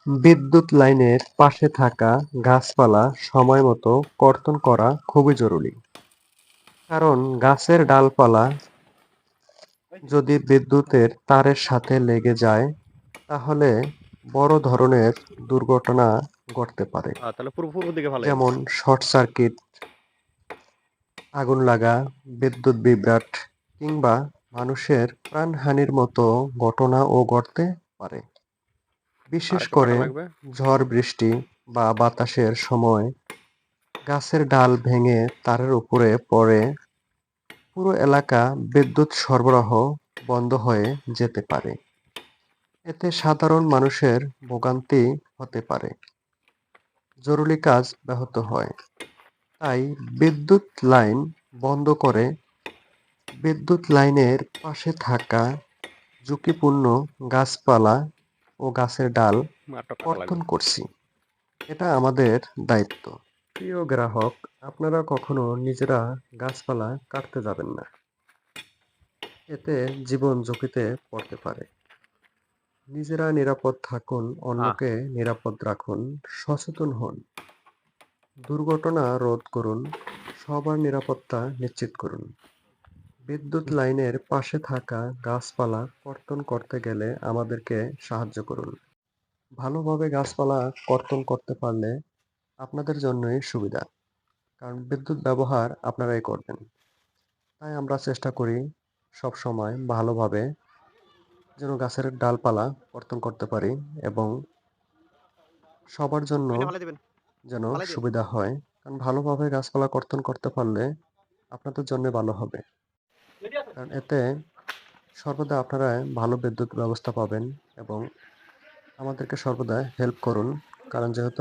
বিদ্যুৎ লাইনের পাশে থাকা গাছপালা সময়মতো কর্তন করা খুবই জরুরি। কারণ গাছের ডালপালা যদি বিদ্যুতের তারের সাথে লেগে যায়, তাহলে বড় ধরনের দুর্ঘটনা ঘটতে পারে। তাহলে পূর্ব দিকে ফালাইন। যেমন শর্ট সার্কিট, আগুন লাগা, বিদ্যুৎ বিভ্রাট কিংবা মানুষের প্রাণহানির মতো ঘটনাও ঘটতে পারে। বিশেষ আরেকটু করে কাটা লাগবে। ঝড় বৃষ্টি বা বাতাসের সময় গাছের ডাল ভেঙে তারের উপরে পড়ে পুরো এলাকা বিদ্যুৎ সরবরাহ বন্ধ হয়ে যেতে পারে। এতে সাধারণ মানুষের ভোগান্তি হতে পারে, জরুরি কাজ ব্যাহত হয়। তাই বিদ্যুৎ লাইন বন্ধ করে বিদ্যুৎ লাইনের পাশে থাকা ঝুঁকিপূর্ণ গাছপালা ও গাছের ডাল আরেকটু কাটা লাগবে। কর্তন করছি। এটা আমাদের দায়িত্ব। প্রিয় গ্রাহক, আপনারা কখনো নিজেরা গাছপালা কাটতে যাবেন না। এতে জীবন ঝুঁকিতে পড়তে পারে। নিজেরা নিরাপদ থাকুন, হ্যাঁ। অন্যকে নিরাপদ রাখুন, সচেতন হন, দুর্ঘটনা রোধ করুন, সবার নিরাপত্তা নিশ্চিত করুন। বিদ্যুৎ লাইনের পাশে থাকা গাছপালা কর্তন করতে গেলে আমাদেরকে সাহায্য করুন। ভালোভাবে গাছপালা কর্তন করতে পারলে আপনাদের জন্যই সুবিধা। কারণ বিদ্যুৎ ব্যবহার আপনারাই করবেন। তাই আমরা চেষ্টা করি সবসময় ভালোভাবে যেন গাছের ডালপালা কর্তন করতে পারি এবং সবার জন্য ওইটা ফালাই দিবেন। যেন ফালাই দিন। সুবিধা হয়। কারণ ভালোভাবে গাছপালা কর্তন করতে পারলে আপনাদের জন্য ভালো হবে। কারণ এতে সর্বদা আপনারা ভালো বিদ্যুৎ ব্যবস্থা পাবেন এবং আমাদেরকে সর্বদা হেল্প করুন। কারণ যেহেতু